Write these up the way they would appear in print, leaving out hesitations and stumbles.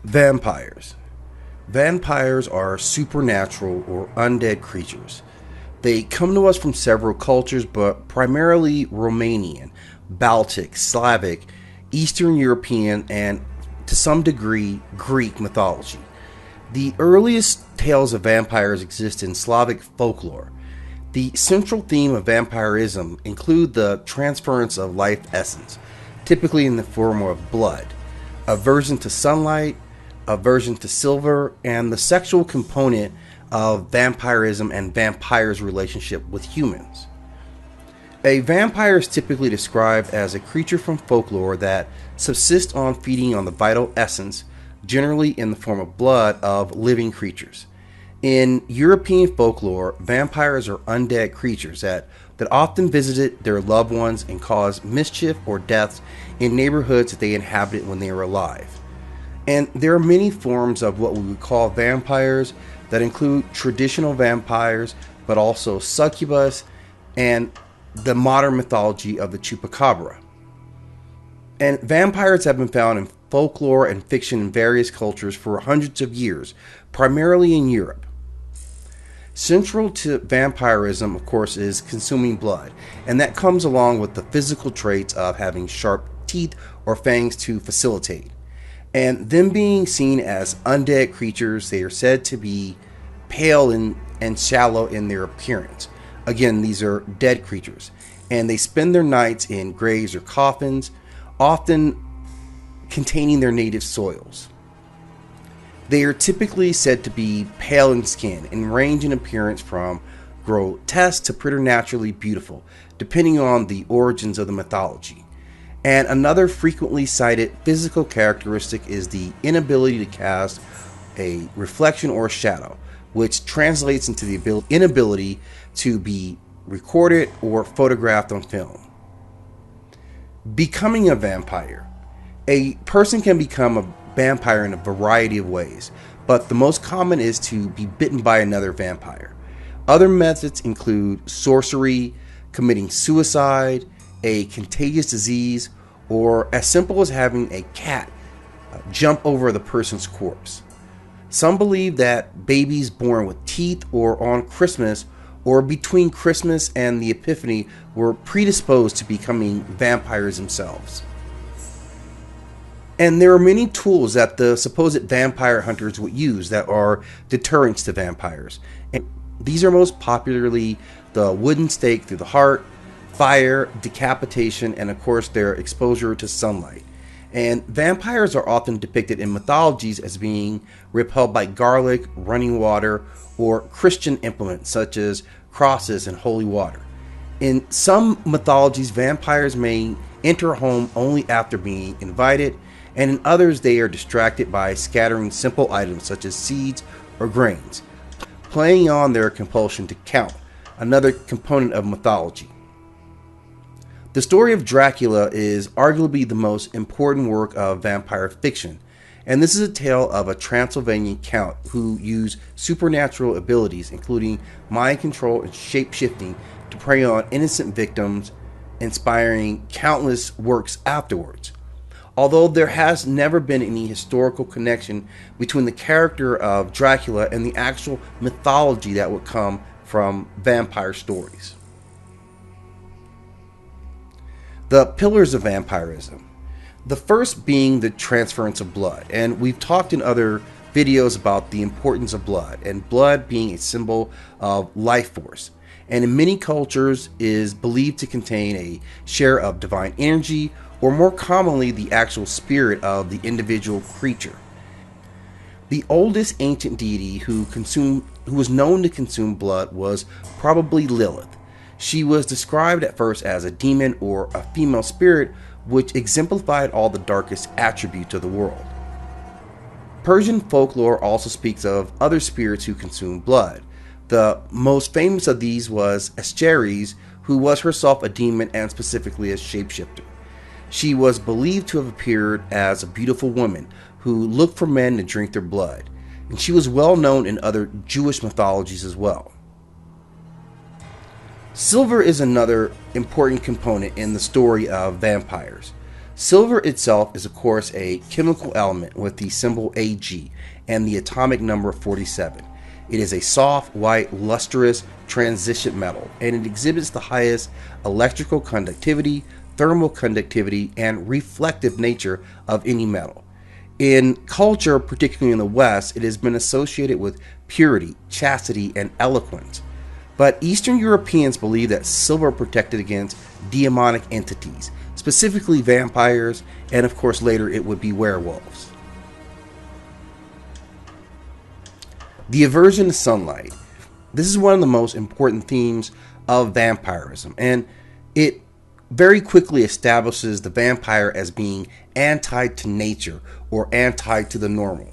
Vampires. Vampires are supernatural or undead creatures. They come to us from several cultures, but primarily Romanian, Baltic, Slavic, Eastern European, and to some degree Greek mythology. The earliest tales of vampires exist in Slavic folklore. The central theme of vampirism include the transference of life essence, typically in the form of blood, aversion to sunlight, aversion to silver, and the sexual component of vampirism and vampires' relationship with humans. A vampire is typically described as a creature from folklore that subsists on feeding on the vital essence, generally in the form of blood, of living creatures. In European folklore, vampires are undead creatures that often visited their loved ones and caused mischief or deaths in neighborhoods that they inhabited when they were alive. And there are many forms of what we would call vampires that include traditional vampires, but also succubus and the modern mythology of the Chupacabra. And vampires have been found in folklore and fiction in various cultures for hundreds of years, primarily in Europe. Central to vampirism, of course, is consuming blood, and that comes along with the physical traits of having sharp teeth or fangs to facilitate. And them being seen as undead creatures, they are said to be pale and shallow in their appearance. Again, these are dead creatures, and they spend their nights in graves or coffins, often containing their native soils. They are typically said to be pale in skin and range in appearance from grotesque to preternaturally beautiful, depending on the origins of the mythology. And another frequently cited physical characteristic is the inability to cast a reflection or shadow, which translates into the inability to be recorded or photographed on film. Becoming a vampire. A person can become a vampire in a variety of ways, but the most common is to be bitten by another vampire. Other methods include sorcery, committing suicide, a contagious disease, or as simple as having a cat jump over the person's corpse. Some believe that babies born with teeth or on Christmas or between Christmas and the Epiphany were predisposed to becoming vampires themselves. And there are many tools that the supposed vampire hunters would use that are deterrents to vampires. And these are most popularly the wooden stake through the heart, fire, decapitation, and of course their exposure to sunlight. And vampires are often depicted in mythologies as being repelled by garlic, running water, or Christian implements such as crosses and holy water. In some mythologies, vampires may enter a home only after being invited, and in others they are distracted by scattering simple items such as seeds or grains, playing on their compulsion to count, another component of mythology. The Story of Dracula is arguably the most important work of vampire fiction, and this is a tale of a Transylvanian count who used supernatural abilities, including mind control and shape-shifting, to prey on innocent victims, inspiring countless works afterwards. Although there has never been any historical connection between the character of Dracula and the actual mythology that would come from vampire stories. The Pillars of Vampirism. The first being the Transference of Blood, and we've talked in other videos about the importance of blood, and blood being a symbol of life force, and in many cultures is believed to contain a share of divine energy, or more commonly the actual spirit of the individual creature. The oldest ancient deity who was known to consume blood was probably Lilith. She was described at first as a demon or a female spirit, which exemplified all the darkest attributes of the world. Persian folklore also speaks of other spirits who consume blood. The most famous of these was Asteres, who was herself a demon and specifically a shapeshifter. She was believed to have appeared as a beautiful woman who looked for men to drink their blood, and she was well known in other Jewish mythologies as well. Silver is another important component in the story of vampires. Silver itself is, of course, a chemical element with the symbol Ag and the atomic number 47. It is a soft, white, lustrous transition metal, and it exhibits the highest electrical conductivity, thermal conductivity, and reflective nature of any metal. In culture, particularly in the West, it has been associated with purity, chastity, and eloquence. But Eastern Europeans believe that silver protected against demonic entities, specifically vampires, and of course later it would be werewolves. The aversion to sunlight. This is one of the most important themes of vampirism, and it very quickly establishes the vampire as being anti to nature or anti to the normal.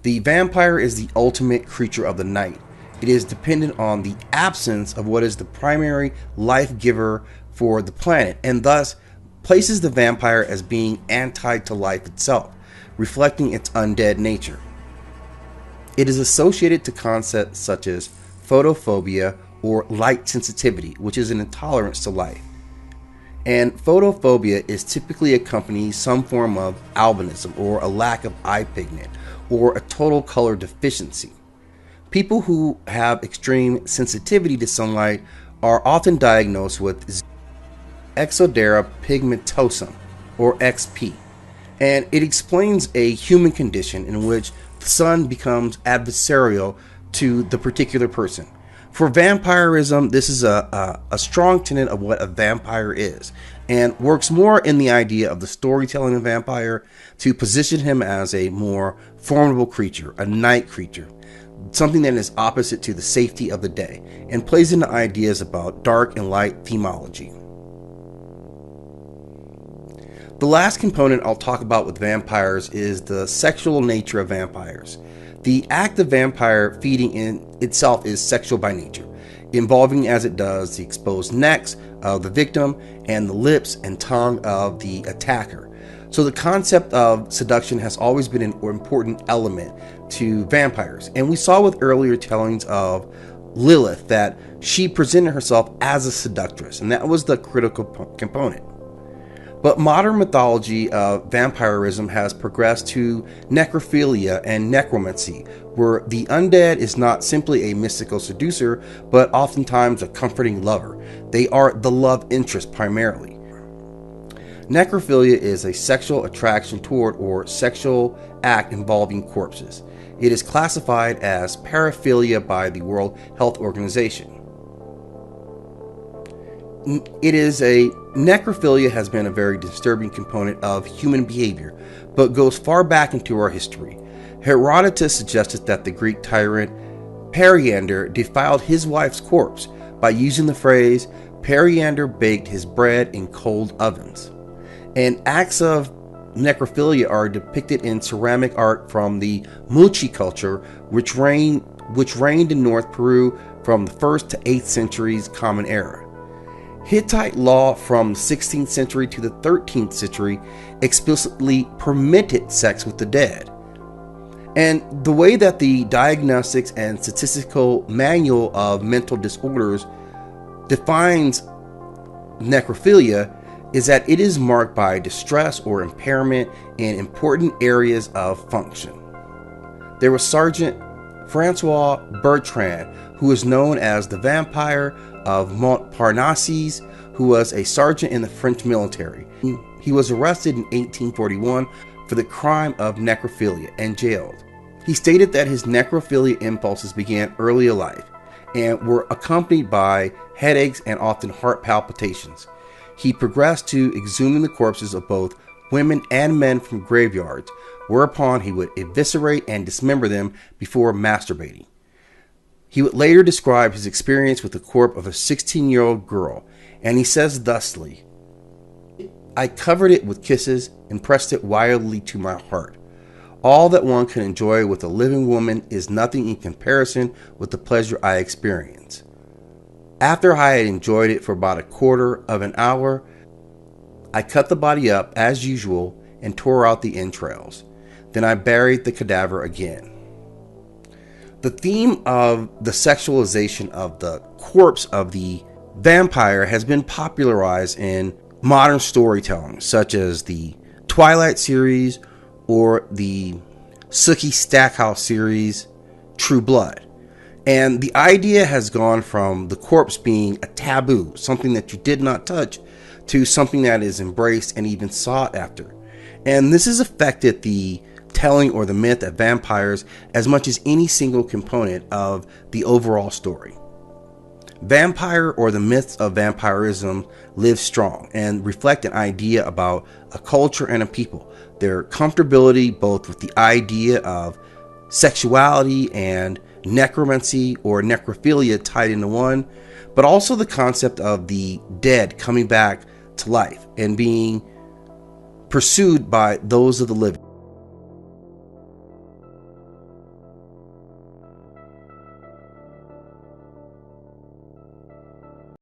The vampire is the ultimate creature of the night. It is dependent on the absence of what is the primary life giver for the planet, and thus places the vampire as being anti to life itself, reflecting its undead nature. It is associated to concepts such as photophobia or light sensitivity, which is an intolerance to light. And photophobia is typically accompanies some form of albinism or a lack of eye pigment or a total color deficiency. People who have extreme sensitivity to sunlight are often diagnosed with eczodera pigmentosum or XP, and it explains a human condition in which the sun becomes adversarial to the particular person. For vampirism, this is a strong tenet of what a vampire is, and works more in the idea of the storytelling of vampire to position him as a more formidable creature, a night creature, something that is opposite to the safety of the day, and plays into ideas about dark and light themology. The last component I'll talk about with vampires is the sexual nature of vampires. The act of vampire feeding in itself is sexual by nature, involving as it does the exposed necks of the victim and the lips and tongue of the attacker. So the concept of seduction has always been an important element to vampires. And we saw with earlier tellings of Lilith that she presented herself as a seductress, and that was the critical component. But modern mythology of vampirism has progressed to necrophilia and necromancy, where the undead is not simply a mystical seducer, but oftentimes a comforting lover. They are the love interest primarily. Necrophilia is a sexual attraction toward or sexual act involving corpses. It is classified as paraphilia by the World Health Organization. Necrophilia has been a very disturbing component of human behavior, but goes far back into our history. Herodotus suggested that the Greek tyrant Periander defiled his wife's corpse by using the phrase, Periander baked his bread in cold ovens. And acts of necrophilia are depicted in ceramic art from the Muchi culture, which reigned in North Peru from the 1st to 8th centuries Common Era. Hittite law from the 16th century to the 13th century explicitly permitted sex with the dead. And the way that the Diagnostics and Statistical Manual of Mental Disorders defines necrophilia is that it is marked by distress or impairment in important areas of function. There was Sergeant Francois Bertrand, who is known as the Vampire of Montparnasse, who was a sergeant in the French military. He was arrested in 1841 for the crime of necrophilia and jailed. He stated that his necrophilia impulses began early in life and were accompanied by headaches and often heart palpitations. He progressed to exhuming the corpses of both women and men from graveyards, whereupon he would eviscerate and dismember them before masturbating. He would later describe his experience with the corpse of a 16-year-old girl, and he says thusly, "I covered it with kisses and pressed it wildly to my heart. All that one can enjoy with a living woman is nothing in comparison with the pleasure I experience. After I had enjoyed it for about a quarter of an hour, I cut the body up as usual and tore out the entrails. Then I buried the cadaver again." The theme of the sexualization of the corpse of the vampire has been popularized in modern storytelling, such as the Twilight series or the Sookie Stackhouse series, True Blood. And the idea has gone from the corpse being a taboo, something that you did not touch, to something that is embraced and even sought after. And this has affected the telling or the myth of vampires as much as any single component of the overall story. Vampire or the myths of vampirism live strong and reflect an idea about a culture and a people. Their comfortability both with the idea of sexuality and necromancy or necrophilia tied into one, but also the concept of the dead coming back to life and being pursued by those of the living.